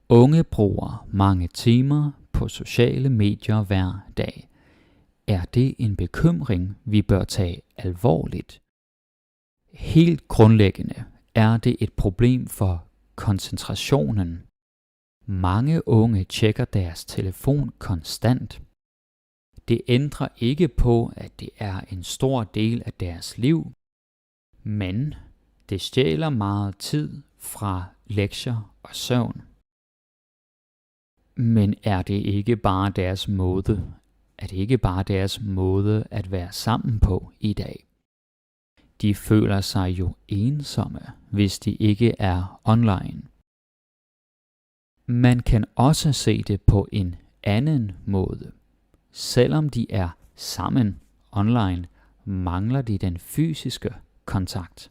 Unge bruger mange timer på sociale medier hver dag. Er det en bekymring, vi bør tage alvorligt? Helt grundlæggende er det et problem for koncentrationen. Mange unge tjekker deres telefon konstant. Det ændrer ikke på, at det er en stor del af deres liv, men det stjæler meget tid fra lektier og søvn. Men er det ikke bare deres måde? Er det ikke bare deres måde at være sammen på i dag? De føler sig jo ensomme, hvis de ikke er online. Man kan også se det på en anden måde. Selvom de er sammen online, mangler de den fysiske kontakt.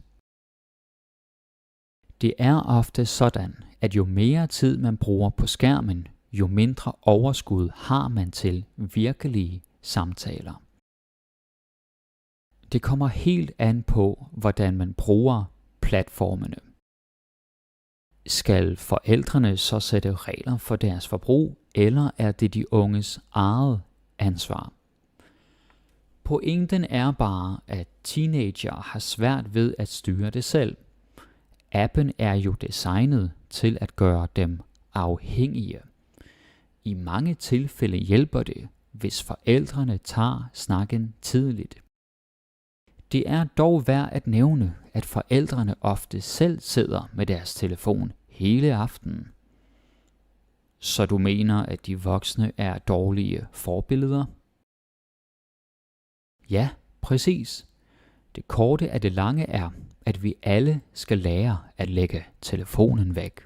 Det er ofte sådan, at jo mere tid man bruger på skærmen, jo mindre overskud har man til virkelige samtaler. Det kommer helt an på, hvordan man bruger platformene. Skal forældrene så sætte regler for deres forbrug, eller er det de unges eget ansvar? Pointen er bare, at teenager har svært ved at styre det selv. Appen er jo designet til at gøre dem afhængige. I mange tilfælde hjælper det, hvis forældrene tager snakken tidligt. Det er dog værd at nævne, at forældrene ofte selv sidder med deres telefon hele aftenen. Så du mener, at de voksne er dårlige forbilleder? Ja, præcis. Det korte af det lange er, at vi alle skal lære at lægge telefonen væk.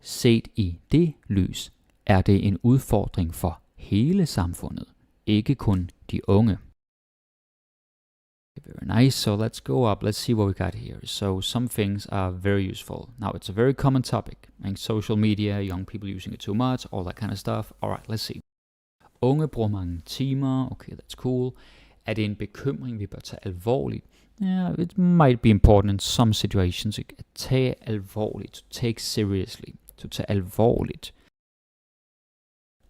Set i det lys er det en udfordring for hele samfundet, ikke kun de unge. Very nice, so let's go up, let's see what we got here. So some things are very useful. Now it's a very common topic, like social media, young people using it too much, all that kind of stuff. Alright, let's see. Unge bruger mange timer, okay, that's cool. Er det en bekymring, vi bør tage alvorligt? Yeah, it might be important in some situations at tage alvorligt, to take seriously, to tage alvorligt.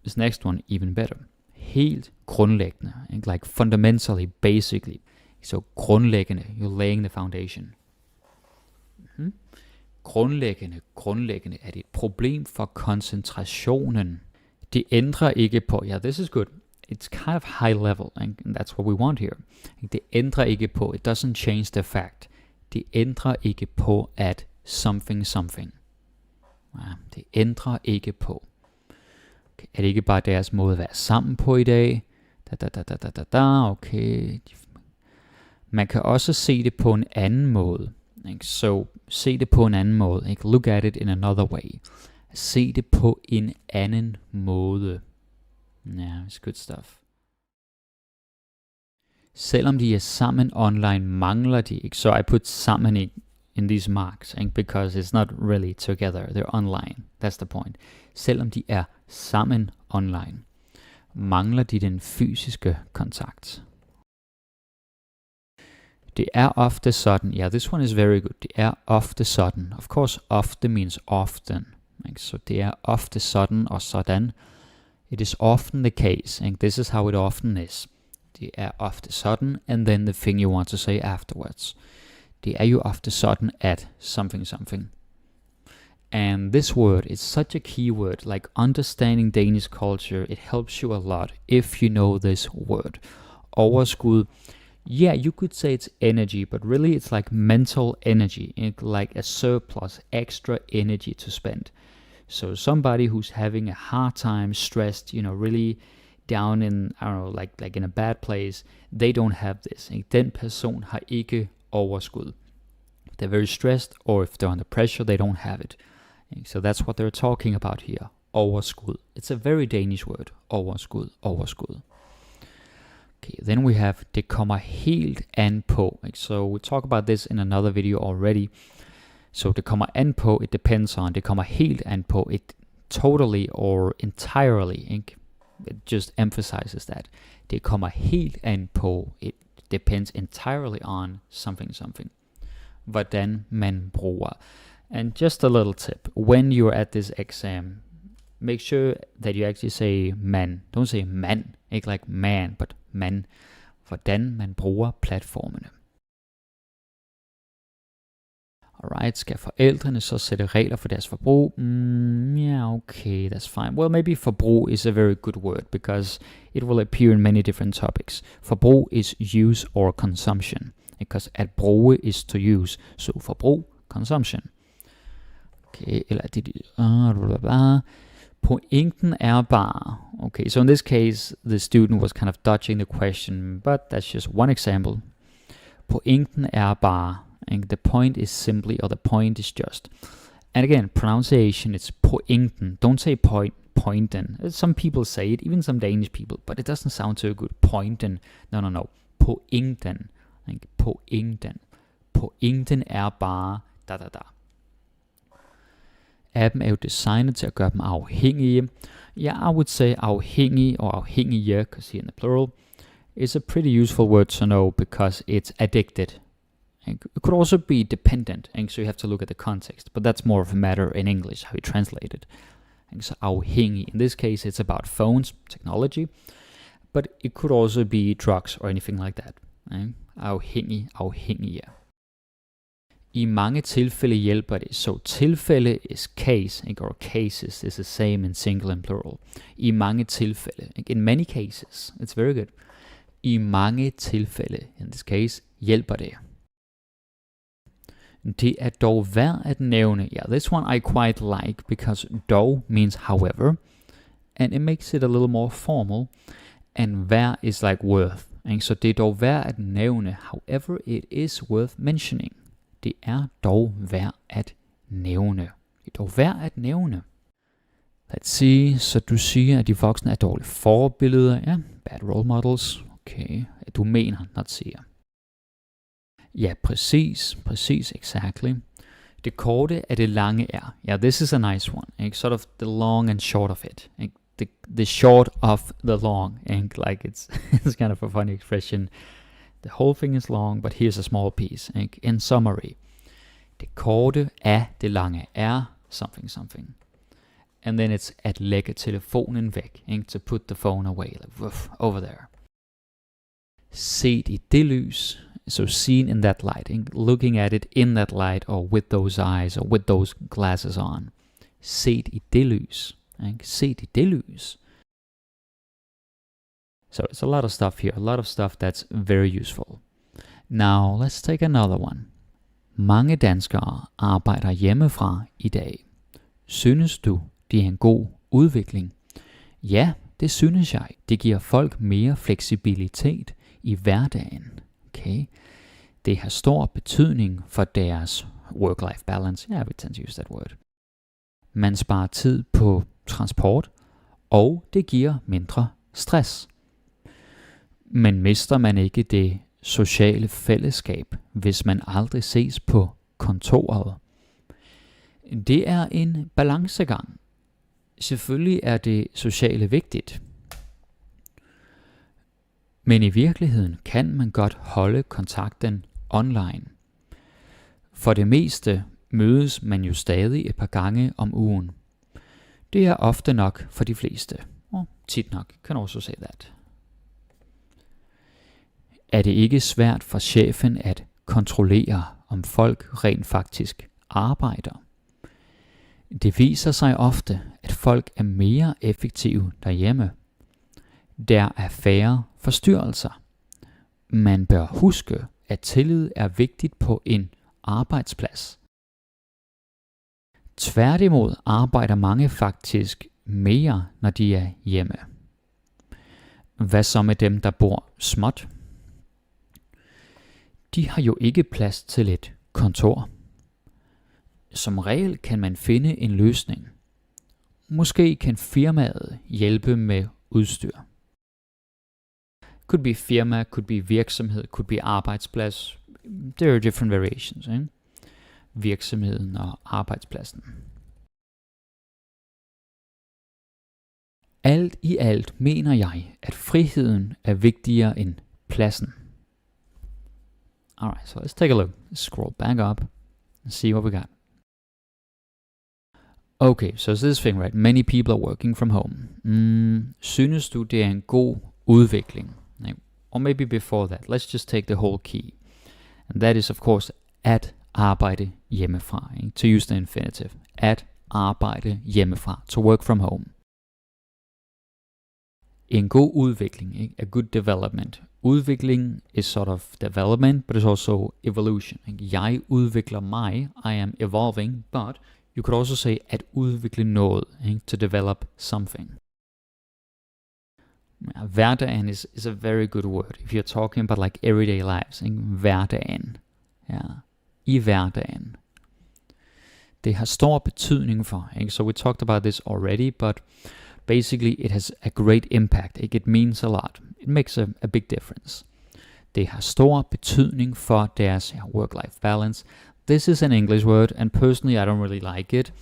This next one, even better. Helt grundlæggende, like fundamentally, basically. Så grundlæggende, you're laying the foundation. Grundlæggende er det et problem for koncentrationen. Det ændrer ikke på, this is good. It's kind of high level, and that's what we want here. Det ændrer ikke på, it doesn't change the fact. Det ændrer ikke på, at something. Det ændrer ikke på. Okay. Er det ikke bare deres måde at være sammen på i dag? Okay. Man kan også se det på en anden måde. Så se det på en anden måde. Look at it in another way. Se det på en anden måde. Yeah, it's good stuff. Selvom de er sammen online, mangler de ikke. So I put sammen in these marks, because it's not really together. They're online. That's the point. Selvom de er sammen online, mangler de den fysiske kontakt. Det er ofte sådan, this one is very good. Det er ofte sådan. Of course, ofte means often. Så det er ofte sådan og sådan. It is often the case, and this is how it often is. Det er ofte sådan, and then the thing you want to say afterwards. Det er jo ofte sådan at something. And this word is such a key word, like understanding Danish culture, it helps you a lot if you know this word. Overskud. Yeah, you could say it's energy, but really it's like mental energy, like a surplus, extra energy to spend. So somebody who's having a hard time, stressed, really down in, I don't know, like in a bad place, they don't have this. Den person har ikke overskud. They're very stressed, or if they're under pressure, they don't have it. So that's what they're talking about here. Overskud. It's a very Danish word. Overskud. Okay, then we have, det kommer helt an på. So we talk about this in another video already. So det kommer an på, it depends on. Det kommer helt an på, it totally or entirely. It just emphasizes that. Det kommer helt an på, it depends entirely on something. Hvordan man bruger. And just a little tip, when you're at this exam, make sure that you actually say man. Don't say mand, ikke like man, but man. Hvordan man bruger platformene. Alright, skal forældrene så sætte regler for deres forbrug? Yeah, okay, that's fine. Well, maybe forbrug is a very good word because it will appear in many different topics. Forbrug is use or consumption. Because at bruge is to use. So forbrug, consumption. Okay, eller det... Pointen er bare... Okay, so in this case, the student was kind of dodging the question, but that's just one example. Pointen er bare... And the point is simply, or the point is just. And again, pronunciation, it's pointen. Don't say pointen. Some people say it, even some Danish people, but it doesn't sound so good. Pointen. No. Pointen. Pointen. Pointen er bare da. Appen er jo designet til at gøre dem afhængige. Yeah, I would say afhængig or afhængige, because here in the plural, is a pretty useful word to know because it's addicted. It could also be dependent, and so you have to look at the context, but that's more of a matter in English, how you translate it. And so afhængig, in this case, it's about phones, technology, but it could also be drugs or anything like that. Afhængige. I mange tilfælde hjælper det. So tilfælde is case, or cases is the same in single and plural. I mange tilfælde. In many cases. It's very good. I mange tilfælde, in this case, hjælper det. Det er dog værd at nævne. Yeah, this one I quite like because dog means however, and it makes it a little more formal, and værd is like worth. Så det er dog værd at nævne. However, it is worth mentioning. Det er dog værd at nævne. Det er dog værd at nævne. Let's see. Så du siger, at de voksne er dårlige forbilleder. Ja, bad role models. Okay. Du mener, not siger. Ja, præcis, exactly. Det korte af det lange er. Yeah, this is a nice one. Ikke? Sort of the long and short of it. Ikke? The short of the long. Ikke? Like it's kind of a funny expression. The whole thing is long, but here's a small piece. Ikke? In summary. Det korte af det lange er something. And then it's at lægge telefonen væk. Ikke? To put the phone away. Like, woof, over there. Set i det lys. So seen in that light, looking at it in that light, or with those eyes, or with those glasses on. Set i det lys. Set i det lys. So it's a lot of stuff here, a lot of stuff that's very useful. Now let's take another one. Mange danskere arbejder hjemmefra i dag. Synes du, det er en god udvikling? Ja, det synes jeg. Det giver folk mere fleksibilitet i hverdagen. Okay. Det har stor betydning for deres work-life balance. Yeah, we tend to use that word. Man sparer tid på transport, og det giver mindre stress. Men mister man ikke det sociale fællesskab, hvis man aldrig ses på kontoret? Det er en balancegang. Selvfølgelig er det sociale vigtigt. Men i virkeligheden kan man godt holde kontakten online. For det meste mødes man jo stadig et par gange om ugen. Det er ofte nok for de fleste. Og tit nok, kan også say that. Er det ikke svært for chefen at kontrollere, om folk rent faktisk arbejder? Det viser sig ofte, at folk er mere effektive derhjemme. Der er færre forstyrrelser. Man bør huske, at tillid er vigtigt på en arbejdsplads. Tværtimod arbejder mange faktisk mere, når de er hjemme. Hvad så med dem, der bor småt? De har jo ikke plads til et kontor. Som regel kan man finde en løsning. Måske kan firmaet hjælpe med udstyr. Could be firma, could be virksomhed, could be arbejdsplads. There are different variations. Ikke? Virksomheden og arbejdspladsen. Alt i alt mener jeg, at friheden er vigtigere end pladsen. Alright, so let's take a look. Let's scroll back up and see what we got. Okay, so this thing, right? Many people are working from home. Synes du, det er en god udvikling? Or maybe before that, let's just take the whole key. And that is, of course, at arbejde hjemmefra. To use the infinitive. At arbejde hjemmefra. To work from home. En god udvikling, a good development. Udvikling is sort of development, but it's also evolution. Jeg udvikler mig, I am evolving, but you could also say at udvikle noget, to develop something. Hverdagen is a very good word. If you're talking about like everyday lives, hverdagen. Ja. I hverdagen. Det har stor betydning for. So we talked about this already, but basically it has a great impact. It means a lot. It makes a big difference. Det har stor betydning for deres work-life balance. This is an English word, and personally I don't really like it.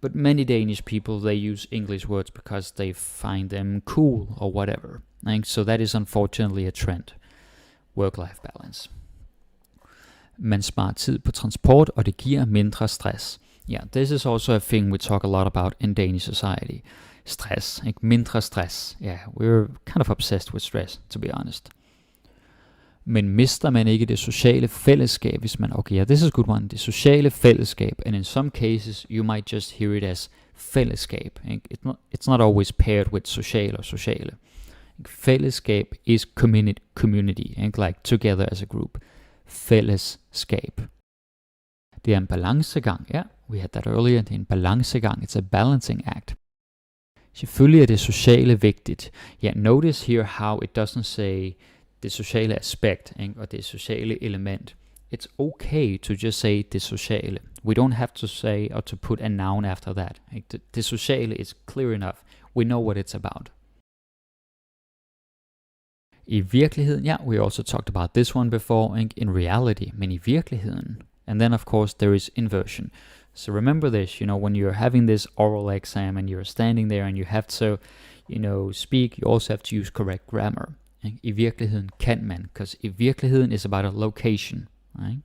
But many Danish people, they use English words because they find them cool or whatever. So that is unfortunately a trend. Work-life balance. Man sparer tid på transport, og det giver mindre stress. Yeah, this is also a thing we talk a lot about in Danish society. Stress, mindre stress. Yeah, we're kind of obsessed with stress, to be honest. Men mister man ikke det sociale fællesskab, hvis man, okay, yeah, this is a good one, det sociale fællesskab, and in some cases, you might just hear it as fællesskab. It's not always paired with social or sociale. Fællesskab is community, like together as a group. Fællesskab. Det er en balancegang, ja, we had that earlier, det er en balancegang, it's a balancing act. Selvfølgelig er det sociale vigtigt. Yeah, notice here how it doesn't say det sociale aspekt, og det sociale element. It's okay to just say det sociale. We don't have to say or to put a noun after that. Det sociale is clear enough. We know what it's about. I virkeligheden, yeah, we also talked about this one before, in reality, men i virkeligheden. And then of course there is inversion. So remember this, when you're having this oral exam and you're standing there and you have to, speak, you also have to use correct grammar. I virkeligheden kan man, because i virkeligheden is about a location. Right?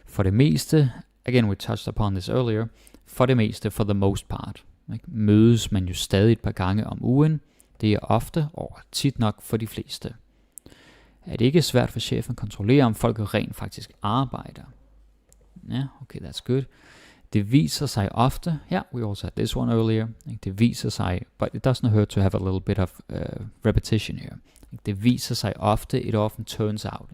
For det meste, again we touched upon this earlier, for det meste, for the most part, mødes man jo stadig et par gange om ugen. Det er ofte og tit nok for de fleste. Er det ikke svært for chefen at kontrollere, om folk rent faktisk arbejder? Ja, okay, that's good. Det viser sig ofte, yeah, we also had this one earlier, det viser sig, but it doesn't hurt to have a little bit of repetition here. Det viser sig ofte, it often turns out,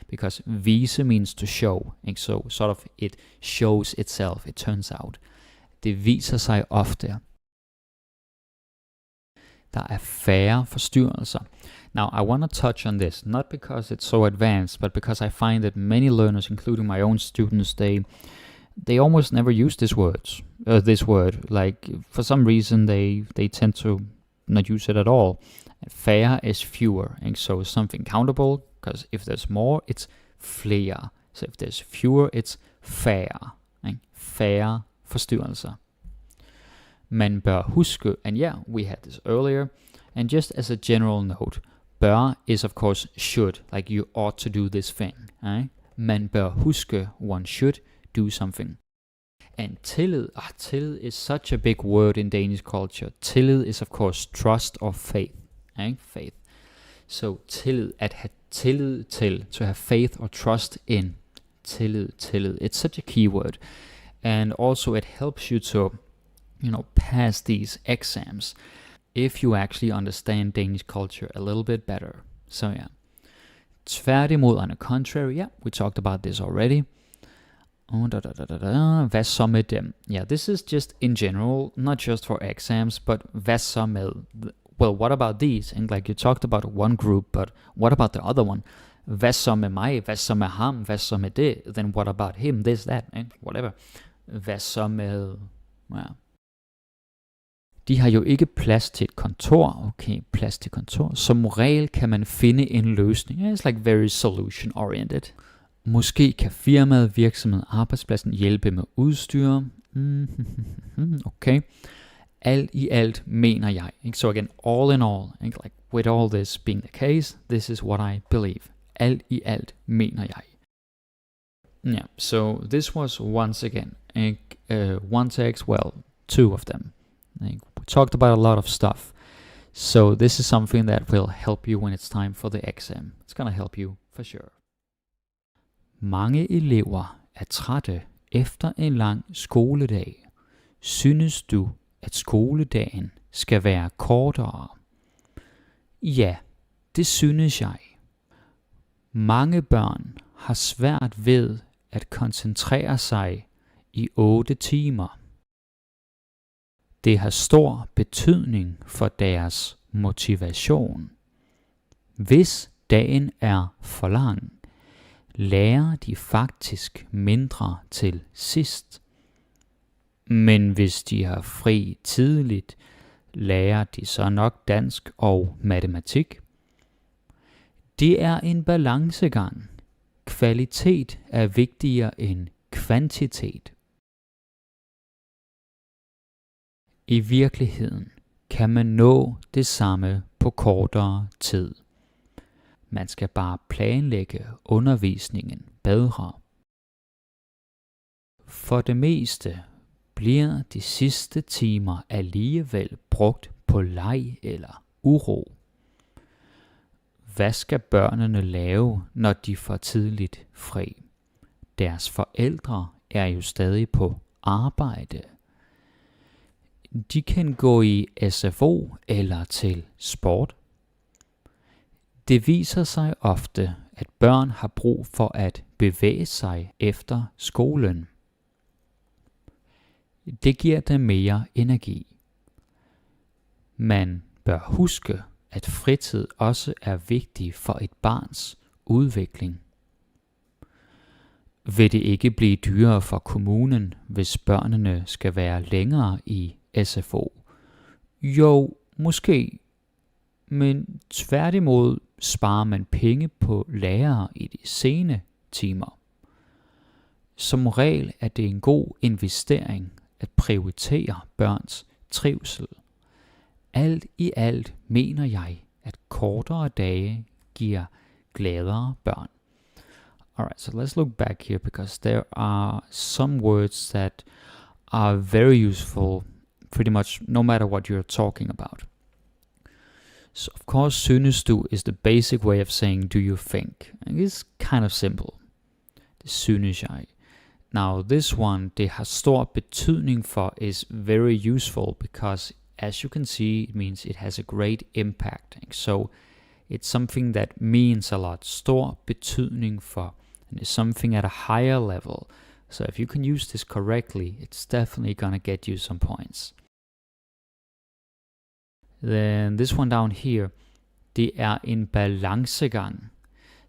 because vise means to show, so sort of it shows itself, it turns out. Det viser sig ofte. Der er færre forstyrrelser. Now, I want to touch on this, not because it's so advanced, but because I find that many learners, including my own students, they almost never use this word. Like, for some reason, they tend to not use it at all. Færre is fewer, so something countable, because if there's more, it's flere. So if there's fewer, it's færre. Færre forstyrrelser. Man bør huske, and yeah, we had this earlier, and just as a general note, bør is of course should, like you ought to do this thing. Man bør huske, one should do something. And tillid is such a big word in Danish culture. Tillid is of course trust or faith. Faith. So tillid, at have tillid til, to have faith or trust in. Tillid. It's such a key word. And also it helps you to pass these exams if you actually understand Danish culture a little bit better. So yeah. Tværtimod, on the contrary, yeah, we talked about this already. Hvad så med dem? Yeah, this is just in general, not just for exams, but hvad så med? Well, what about these? And like you talked about one group, but what about the other one? Hvad så med mig? Hvad så med ham? Hvad så med det? Then what about him? This, that, whatever. Hvad så med... Yeah. De har jo ikke plads til et kontor. Okay, plads til kontor. Som regel kan man finde en løsning. It's like very solution oriented. Måske kan firmaet, virksomheden, arbejdspladsen hjælpe med udstyr. Okay. Alt i alt mener jeg. So again, all in all, like with all this being the case, this is what I believe. Alt i alt mener jeg. Yeah, so this was once again one text, well, 2 of them. We talked about a lot of stuff. So this is something that will help you when it's time for the exam. It's gonna help you for sure. Mange elever er trætte efter en lang skoledag. Synes du, at skoledagen skal være kortere? Ja, det synes jeg. Mange børn har svært ved at koncentrere sig i 8 timer. Det har stor betydning for deres motivation. Hvis dagen er for lang, lærer de faktisk mindre til sidst. Men hvis de har fri tidligt, lærer de så nok dansk og matematik. Det er en balancegang. Kvalitet er vigtigere end kvantitet. I virkeligheden kan man nå det samme på kortere tid. Man skal bare planlægge undervisningen bedre. For det meste bliver de sidste timer alligevel brugt på leg eller uro. Hvad skal børnene lave, når de får tidligt fri? Deres forældre er jo stadig på arbejde. De kan gå i SFO eller til sport. Det viser sig ofte, at børn har brug for at bevæge sig efter skolen. Det giver dem mere energi. Man bør huske, at fritid også er vigtig for et barns udvikling. Vil det ikke blive dyrere for kommunen, hvis børnene skal være længere i SFO? Jo, måske. Men tværtimod sparer man penge på lærere i de sene timer. Som regel er det en god investering at prioritere børns trivsel. Alt i alt mener jeg, at kortere dage giver gladere børn. Alright, so let's look back here because there are some words that are very useful pretty much no matter what you're talking about. So of course, synes du is the basic way of saying do you think. And it's kind of simple. Det synes jeg. Now this one, det har stor betydning for, is very useful because as you can see, it means it has a great impact. So it's something that means a lot. Stor betydning for. And it's something at a higher level. So if you can use this correctly, it's definitely gonna get you some points. Then this one down here, det er en balancegang.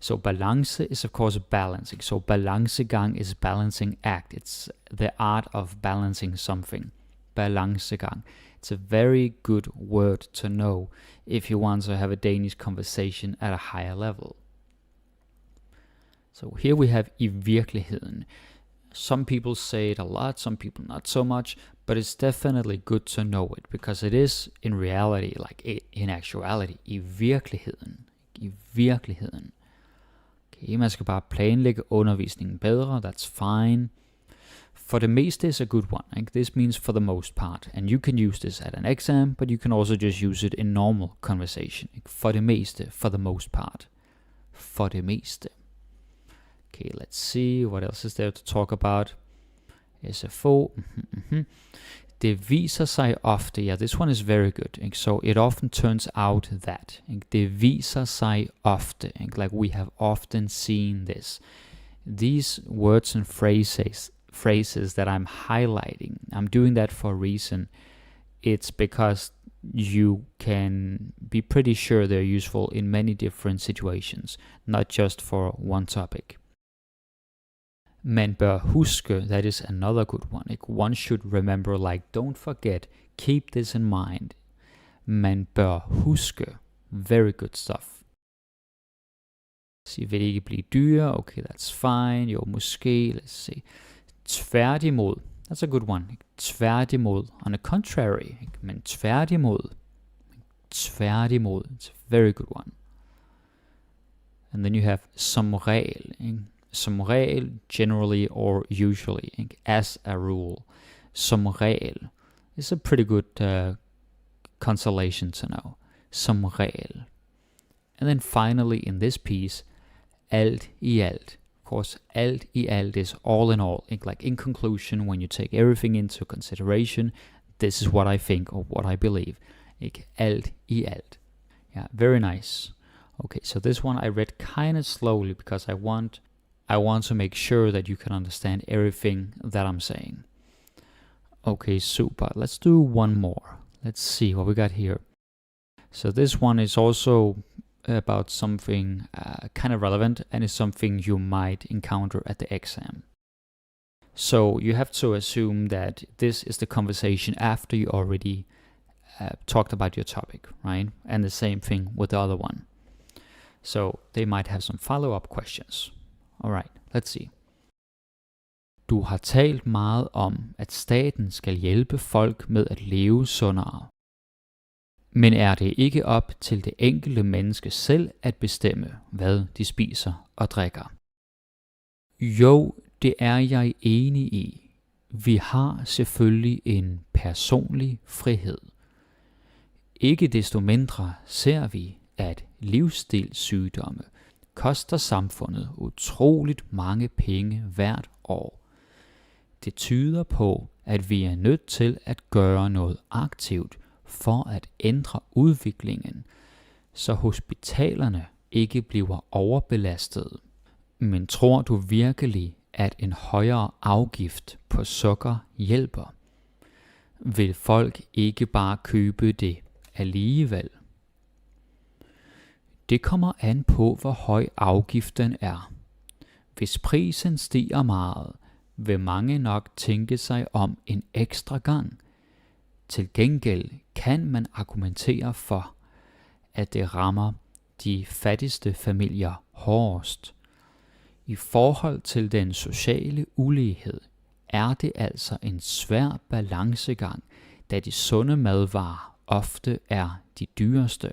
So balance is of course balancing. So balancegang is balancing act. It's the art of balancing something. Balancegang. It's a very good word to know if you want to have a Danish conversation at a higher level. So here we have i virkeligheden. Some people say it a lot, some people not so much, but it's definitely good to know it because it is in reality, like in actuality, i virkeligheden. I virkeligheden. Okay, man skal bare planlægge undervisningen bedre, that's fine. For det meste is a good one. Like this means for the most part. And you can use this at an exam, but you can also just use it in normal conversation. Like for det meste, for the most part. For det meste. Okay, let's see. What else is there to talk about? SFO. Det viser sig ofte. Yeah, this one is very good. So it often turns out that. Det viser sig ofte. Like we have often seen this. These words and phrases that I'm highlighting, I'm doing that for a reason. It's because you can be pretty sure they're useful in many different situations, not just for one topic. Man bør huske, that is another good one. Like one should remember, like don't forget, keep this in mind. Man bør huske, very good stuff. Så vil det ikke blive dyre, okay, that's fine, jo måske, let's see. Tværtimod, that's a good one. Tværtimod, on the contrary, men tværtimod, it's a very good one. And then you have som regel, som regel, generally or usually, as a rule. Som regel, is a pretty good consolation to know. Som regel. And then finally in this piece, alt i alt. Of course, alt i alt is all in all. Like in conclusion, when you take everything into consideration, this is what I think or what I believe. Ikke? Alt i alt. Yeah, very nice. Okay, so this one I read kind of slowly because I want to make sure that you can understand everything that I'm saying. Okay, super. Let's do one more. Let's see what we got here. So this one is also about something kind of relevant, and is something you might encounter at the exam. So you have to assume that this is the conversation after you already talked about your topic, right? And the same thing with the other one. So they might have some follow-up questions. Alright, let's see. Du har talt meget om, at staten skal hjælpe folk med at leve sundere. Men er det ikke op til det enkelte menneske selv at bestemme, hvad de spiser og drikker? Jo, det er jeg enig i. Vi har selvfølgelig en personlig frihed. Ikke desto mindre ser vi, at livsstilssygdomme koster samfundet utroligt mange penge hvert år. Det tyder på, at vi er nødt til at gøre noget aktivt for at ændre udviklingen, så hospitalerne ikke bliver overbelastet. Men tror du virkelig, at en højere afgift på sukker hjælper? Vil folk ikke bare købe det alligevel? Det kommer an på, hvor høj afgiften er. Hvis prisen stiger meget, vil mange nok tænke sig om en ekstra gang. Til gengæld kan man argumentere for, at det rammer de fattigste familier hårdest. I forhold til den sociale ulighed er det altså en svær balancegang, da de sunde madvarer ofte er de dyreste.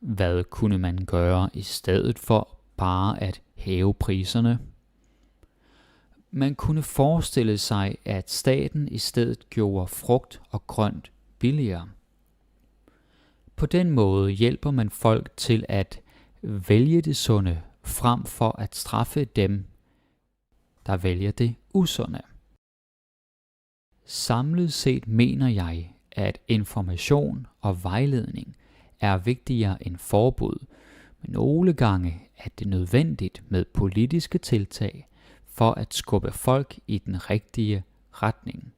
Hvad kunne man gøre i stedet for bare at hæve priserne? Man kunne forestille sig, at staten i stedet gjorde frugt og grønt billigere. På den måde hjælper man folk til at vælge det sunde, frem for at straffe dem, der vælger det usunde. Samlet set mener jeg, at information og vejledning er vigtigere end forbud, men nogle gange er det nødvendigt med politiske tiltag for at skubbe folk i den rigtige retning.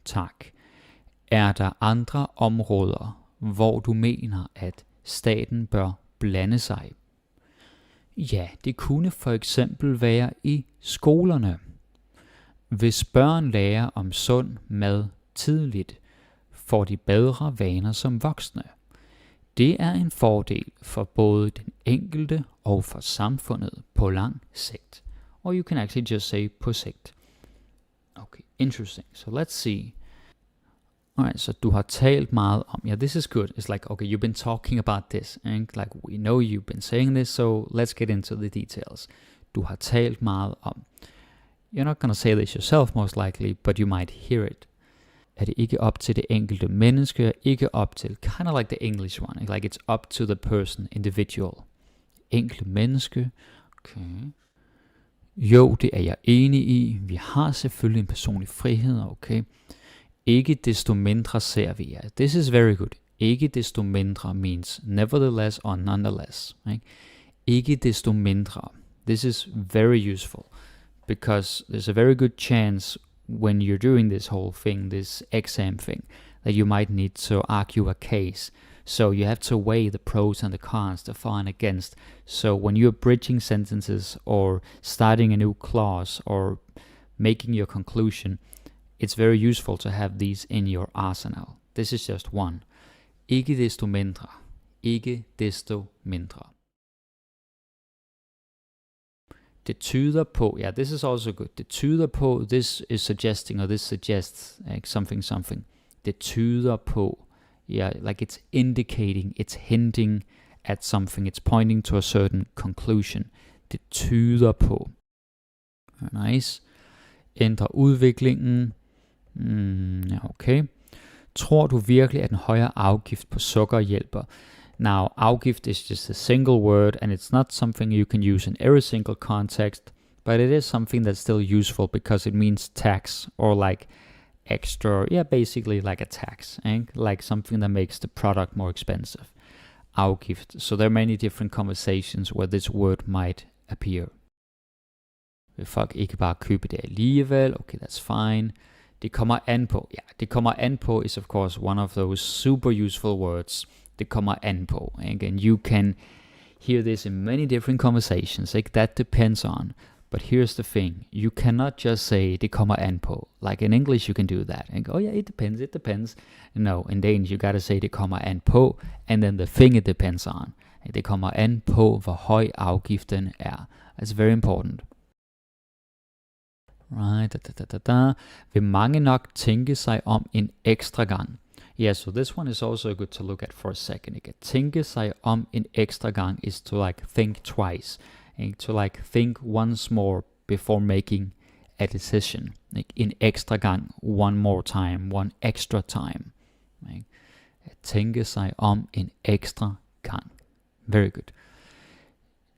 Tak. Er der andre områder, hvor du mener, at staten bør blande sig? Ja, det kunne for eksempel være i skolerne. Hvis børn lærer om sund mad tidligt, får de bedre vaner som voksne. Det er en fordel for både den enkelte og for samfundet på lang sigt. Or you can actually just say på sigt. Okay, interesting. So let's see. Alright, so du har talt meget om, yeah, this is good. It's like, okay, you've been talking about this, and like we know you've been saying this, so let's get into the details. Du har talt meget om. You're not going to say this yourself most likely, but you might hear it. Er det ikke op til det enkelte menneske, ikke op til, kind of like the English one, like it's up to the person, individual. Enkelte menneske, okay. Jo, det er jeg enig i. Vi har selvfølgelig en personlig frihed, okay. Ikke desto mindre ser vi, ja. This is very good. Ikke desto mindre means nevertheless or nonetheless. Right? Ikke desto mindre. This is very useful because there's a very good chance when you're doing this whole thing, this exam thing, that you might need to argue a case. So you have to weigh the pros and the cons, the for and against. So when you're bridging sentences or starting a new clause or making your conclusion, it's very useful to have these in your arsenal. This is just one. Ikke desto mindre. Ikke desto mindre. Det tyder på, yeah, this is also good. Det tyder på, this is suggesting, or this suggests like something. Det tyder på, yeah, like it's indicating, it's hinting at something. It's pointing to a certain conclusion. Det tyder på. Nice. Ændre udviklingen. Ja, okay. Tror du virkelig, at en højere afgift på sukker hjælper? Now, afgift is just a single word, and it's not something you can use in every single context, but it is something that's still useful because it means tax or like extra, basically like a tax, like something that makes the product more expensive. Afgift. So there are many different conversations where this word might appear. Vil folk ikke bare købe det alligevel? Okay, that's fine. Det kommer an på. Ja, det kommer an på is of course one of those super useful words. Det kommer an på. And you can hear this in many different conversations. That depends on. But here's the thing. You cannot just say det kommer an på. Like in English you can do that. And go, oh yeah, it depends. No, in Danish you gotta say det kommer an på. And then the thing it depends on. Det kommer an på, hvor høj afgiften er. That's very important. Right, Vil mange nok tænke sig om en ekstra gang? Yeah, so this one is also good to look at for a second. Ikke? At tænke sig om en ekstra gang is to like think twice. Ikke? To like think once more before making a decision. Ikke? En ekstra gang, one more time, one extra time. Ikke? At tænke sig om en ekstra gang. Very good.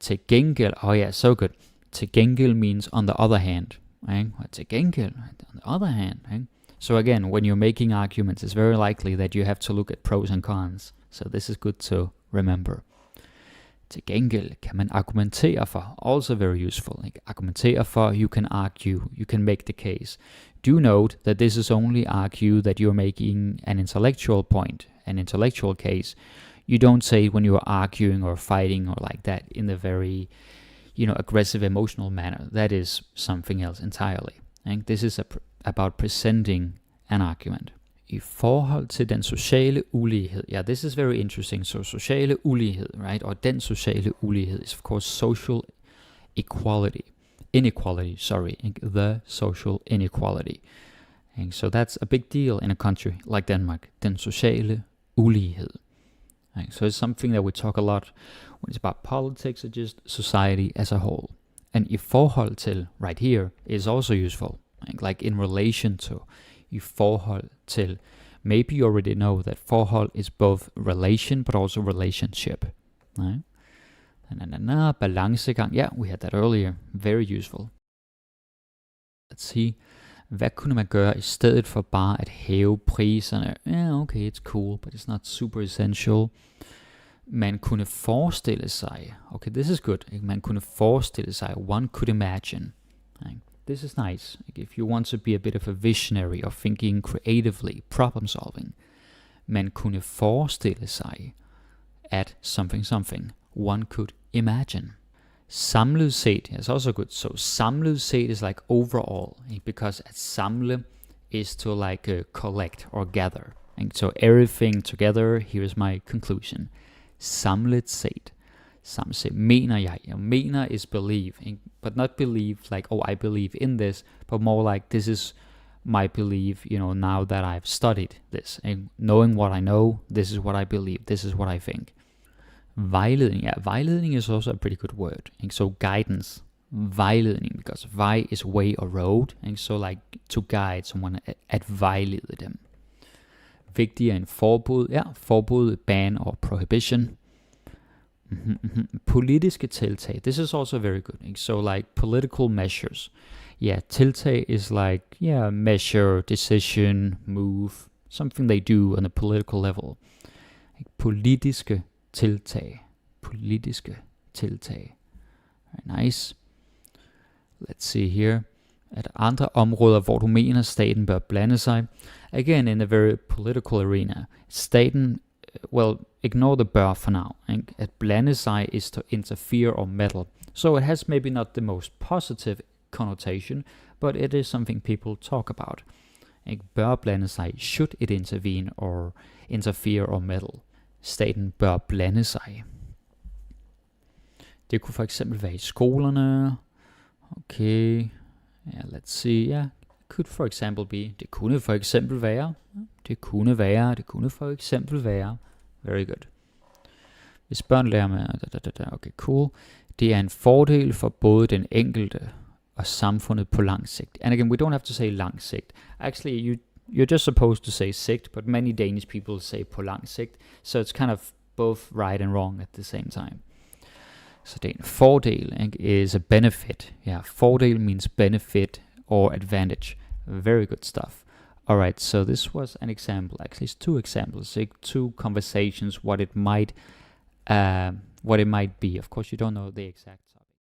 Til gengæld, so good. Til gengæld means on the other hand. Til gengæld, on the other hand. So again, when you're making arguments, it's very likely that you have to look at pros and cons. So this is good to remember. Til gengæld kan man argumentere for, also very useful. Ikke? Argumentere for, you can argue, you can make the case. Do note that this is only argue that you're making an intellectual point, an intellectual case. You don't say it when you're arguing or fighting or like that in the very, aggressive emotional manner. That is something else entirely. And this is about presenting an argument. I forhold til den sociale ulighed. Yeah, this is very interesting. So sociale ulighed, right? Or den sociale ulighed is of course social inequality, the social inequality. And so that's a big deal in a country like Denmark. Den sociale ulighed. And so it's something that we talk a lot when it's about politics or just society as a whole. And i forhold til, right here, is also useful. Like in relation to, i forhold til. Maybe you already know that forhold is both relation but also relationship. Right? Balancegang. Yeah, we had that earlier. Very useful. Let's see. Hvad kunne man gøre i stedet for bare at hæve priserne? Yeah, okay, it's cool, but it's not super essential. Man kunne forestille sig. Okay, this is good. Man kunne forestille sig. One could imagine. This is nice. If you want to be a bit of a visionary or thinking creatively, problem solving. Man kunne forestille sig at something. One could imagine. Samlet set is also good. So samlet set is like overall, because at samle is to like collect or gather. And so everything together, here is my conclusion. Samlet set. Samlet set. Mener jeg. Mener is believe. But not believe like, oh, I believe in this, but more like this is my belief, now that I've studied this. And knowing what I know, this is what I believe. This is what I think. Vejledning. Yeah, vejledning is also a pretty good word. And so guidance. Vejledning, because vej is way or road. And so like to guide someone, at vejlede dem. Vigtigere end forbud. Ja, forbud, ban or prohibition. Politiske tiltag. This is also very good. So like political measures. Yeah, tiltag is like, measure, decision, move. Something they do on a political level. Politiske tiltag. Politiske tiltag. Very nice. Let's see here. At andre områder, hvor du mener, staten bør blande sig. Again, in a very political arena. Staten, ignore the bør for now. At blande sig is to interfere or meddle. So it has maybe not the most positive connotation, but it is something people talk about. Bør blande sig, should it intervene or interfere or meddle. Staten bør blande sig. Det kunne for eksempel være i skolerne. Okay. Yeah, let's see. Yeah, could for example be. Det kunne for eksempel være. Det kunne for eksempel være. Very good. Hvis børn lærer med. Okay, cool. Det er en fordel for både den enkelte og samfundet på lang sigt. And again, we don't have to say lang sigt. Actually, you're just supposed to say sigt, but many Danish people say på lang sigt, so it's kind of both right and wrong at the same time. So den fordel is a benefit. Yeah, fordel means benefit or advantage. Very good stuff. Alright, so this was an example, actually it's two examples, two conversations, what it might be. Of course you don't know the exact